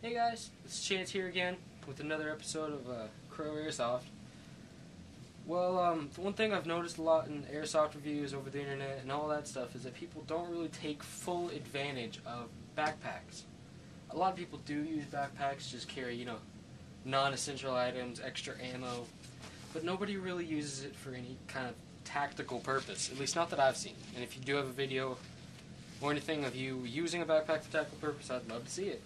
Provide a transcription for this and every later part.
Hey guys, it's Chance here again with another episode of Crow Airsoft. Well, the one thing I've noticed a lot in airsoft reviews over the internet and all that stuff is that people don't really take full advantage of backpacks. A lot of people do use backpacks, just carry, non-essential items, extra ammo, but nobody really uses it for any kind of tactical purpose, at least not that I've seen. And if you do have a video or anything of you using a backpack for tactical purpose, I'd love to see it.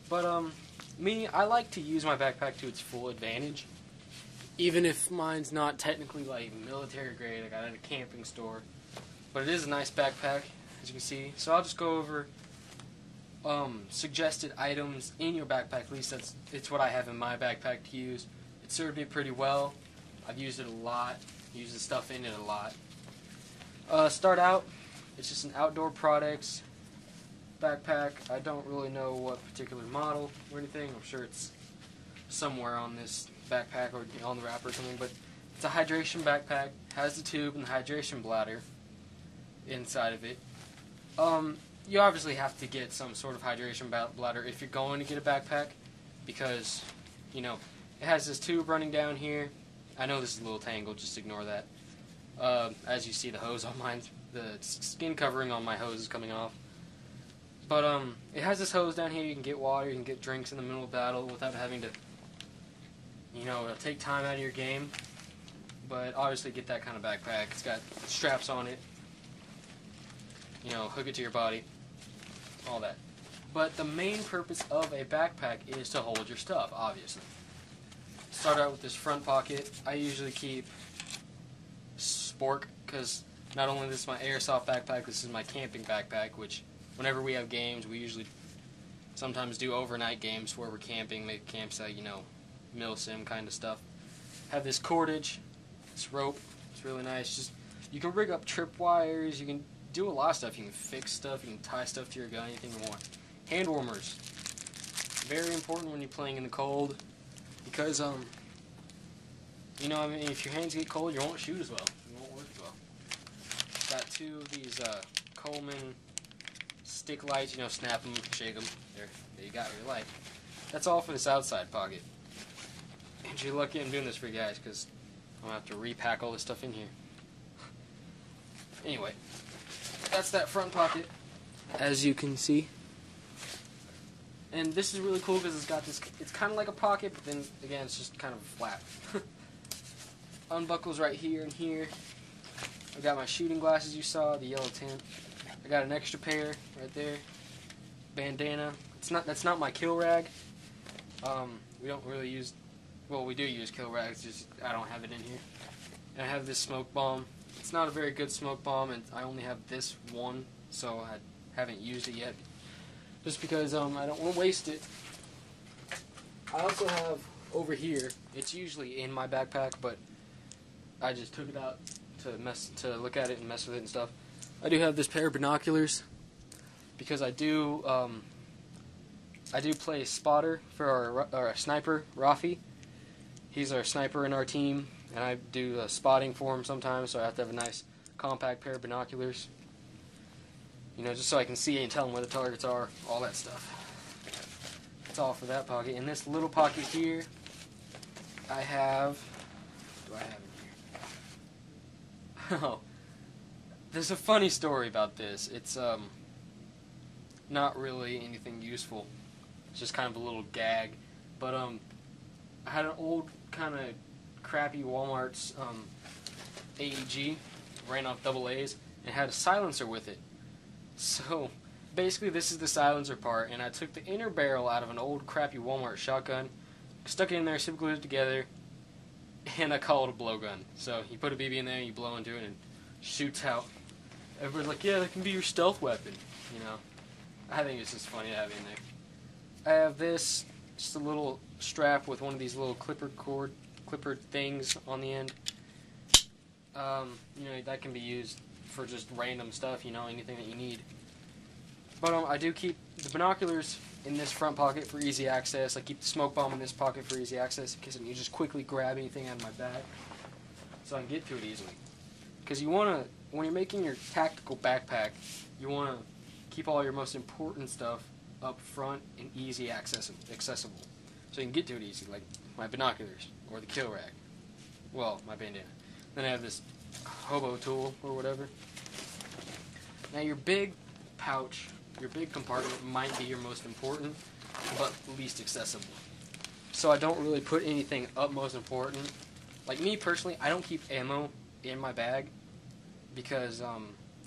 But, I like to use my backpack to its full advantage. Even if mine's not technically, like, military grade, I got it at a camping store. But it is a nice backpack, as you can see. So I'll just go over, suggested items in your backpack. At least it's what I have in my backpack to use. It served me pretty well. I've used it a lot. Used the stuff in it a lot. Start out, it's just an Outdoor Products backpack. I don't really know what particular model or anything. I'm sure it's somewhere on this backpack or on the wrapper or something, but it's a hydration backpack. Has the tube and the hydration bladder inside of it. You obviously have to get some sort of hydration bladder if you're going to get a backpack, because it has this tube running down here. I know this is a little tangled, just ignore that. As you see, the hose on mine, the skin covering on my hose is coming off. But it has this hose down here. You can get water, you can get drinks in the middle of battle without having to, take time out of your game. But obviously get that kind of backpack. It's got straps on it. Hook it to your body. All that. But the main purpose of a backpack is to hold your stuff, obviously. Start out with this front pocket. I usually keep spork, because not only this is my airsoft backpack, this is my camping backpack, which whenever we have games, we usually sometimes do overnight games where we're camping, make a campsite, mil sim kind of stuff. Have this cordage, this rope, it's really nice. Just you can rig up trip wires, you can do a lot of stuff. You can fix stuff, you can tie stuff to your gun, anything you want. Hand warmers, very important when you're playing in the cold, because if your hands get cold, you won't shoot as well. You won't work as well. Got two of these Coleman stick lights, snap them, shake them. There you got your light. That's all for this outside pocket. And you're lucky I'm doing this for you guys, because I'm going to have to repack all this stuff in here. Anyway, that's that front pocket, as you can see. And this is really cool because it's got this, it's kind of like a pocket, but then, again, it's just kind of flat. Unbuckles right here and here. I've got my shooting glasses you saw, the yellow tint. I got an extra pair right there. Bandana. That's not my kill rag. We don't really use, well, we do use kill rags, just I don't have it in here. And I have this smoke bomb. It's not a very good smoke bomb, and I only have this one, so I haven't used it yet. Just because I don't want to waste it. I also have over here, it's usually in my backpack, but I just took it out to look at it and mess with it and stuff. I do have this pair of binoculars because I do play spotter for our sniper, Rafi. He's our sniper in our team, and I do spotting for him sometimes, so I have to have a nice compact pair of binoculars. Just so I can see and tell him where the targets are, all that stuff. That's all for that pocket. In this little pocket here, I have, what do I have in here? Oh, there's a funny story about this. It's not really anything useful. It's just kind of a little gag. But I had an old kind of crappy Walmart's AEG, ran off double A's, and had a silencer with it. So basically this is the silencer part, and I took the inner barrel out of an old crappy Walmart shotgun, stuck it in there, super glued it together, and I call it a blowgun. So you put a BB in there, you blow into it, and it shoots out. Everybody's like, yeah, that can be your stealth weapon, I think it's just funny to have it in there. I have this, just a little strap with one of these little clipper things on the end. That can be used for just random stuff, anything that you need. But I do keep the binoculars in this front pocket for easy access. I keep the smoke bomb in this pocket for easy access, in case I can just quickly grab anything out of my bag, so I can get to it easily. Because you want to, when you're making your tactical backpack, you want to keep all your most important stuff up front and easy accessible. So you can get to it easy, like my binoculars or the kill rag. Well, my bandana. Then I have this hobo tool or whatever. Now your big pouch, your big compartment might be your most important, but least accessible. So I don't really put anything up most important. Like me personally, I don't keep ammo in my bag because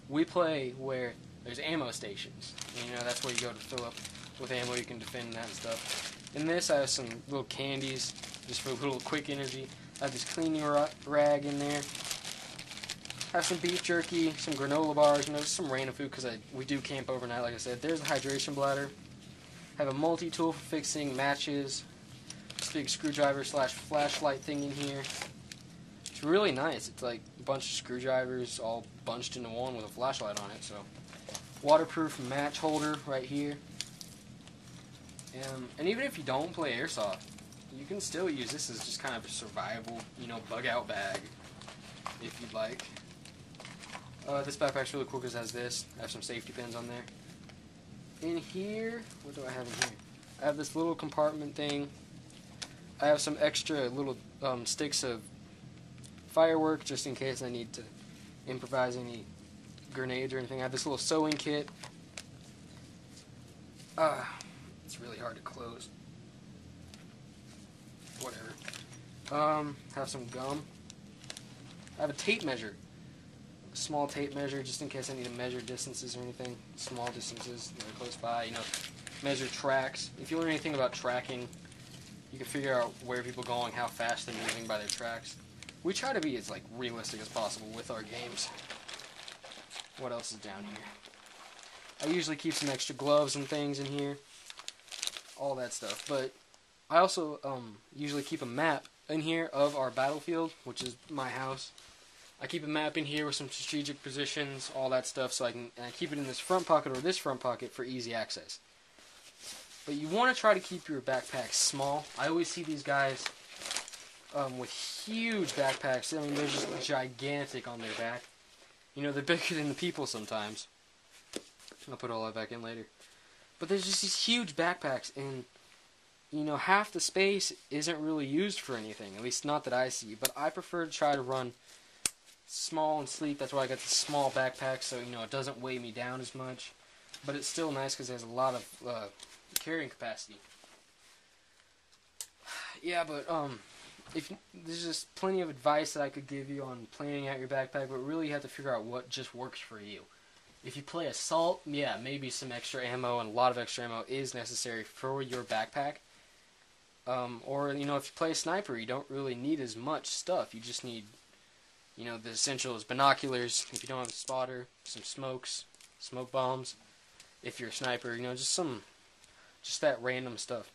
we play where there's ammo stations. You know, that's where you go to fill up with ammo. You can defend that and stuff. In this, I have some little candies just for a little quick energy. I have this cleaning rag in there. I have some beef jerky, some granola bars, you know, just some random food because we do camp overnight, like I said. There's a hydration bladder. I have a multi-tool for fixing matches. This big screwdriver / flashlight thing in here. It's really nice. It's like a bunch of screwdrivers all bunched into one with a flashlight on it. So, waterproof match holder right here. And even if you don't play Airsoft, you can still use this as just kind of a survival, you know, bug out bag if you'd like. This backpack's really cool because it has this. I have some safety pins on there. In here, what do I have in here? I have this little compartment thing. I have some extra little sticks of firework just in case I need to improvise any grenades or anything. I have this little sewing kit. It's really hard to close. Whatever. Have some gum. I have a tape measure. A small tape measure just in case I need to measure distances or anything. Small distances that are close by. You know, measure tracks. If you learn anything about tracking, you can figure out where people are going, how fast they're moving by their tracks. We try to be as like realistic as possible with our games. What else is down here? I usually keep some extra gloves and things in here. All that stuff. But I also usually keep a map in here of our battlefield, which is my house. I keep a map in here with some strategic positions, all that stuff, so I keep it in this front pocket or this front pocket for easy access. But you want to try to keep your backpack small. I always see these guys with huge backpacks. I mean, they're just gigantic on their back. You know, they're bigger than the people sometimes. I'll put all that back in later. But there's just these huge backpacks, and you know, half the space isn't really used for anything, at least not that I see. But I prefer to try to run small and sleek. That's why I got this small backpack, so you know it doesn't weigh me down as much. But it's still nice because it has a lot of carrying capacity. Yeah, but if there's just plenty of advice that I could give you on planning out your backpack, but really you have to figure out what just works for you. If you play assault, yeah, maybe some extra ammo and a lot of extra ammo is necessary for your backpack. Or, you know, if you play a sniper, you don't really need as much stuff. You just need, you know, the essentials: binoculars, if you don't have a spotter, some smokes, smoke bombs. If you're a sniper, you know, just that random stuff.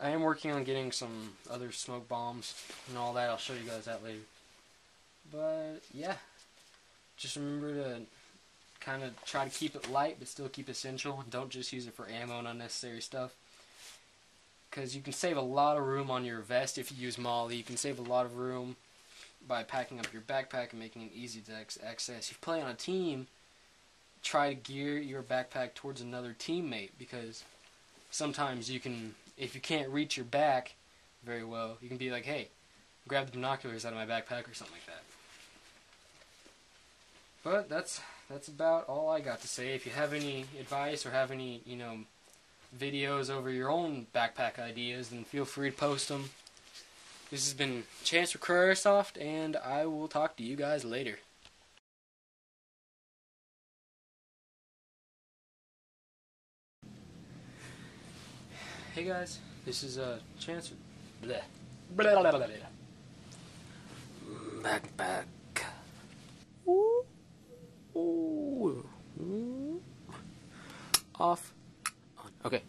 I am working on getting some other smoke bombs and all that. I'll show you guys that later. But, yeah, just remember to kind of try to keep it light, but still keep essential. Don't just use it for ammo and unnecessary stuff. Because you can save a lot of room on your vest if you use Molly. You can save a lot of room by packing up your backpack and making it easy to access. If you play on a team, try to gear your backpack towards another teammate, because sometimes you can, if you can't reach your back very well, you can be like, hey, grab the binoculars out of my backpack or something like that. But that's about all I got to say. If you have any advice or have any, you know, videos over your own backpack ideas, then feel free to post them. This has been Chance for Airsoft, and I will talk to you guys later. Hey guys, this is Chance for backpack. Ooh. Ooh. Off. On. Okay.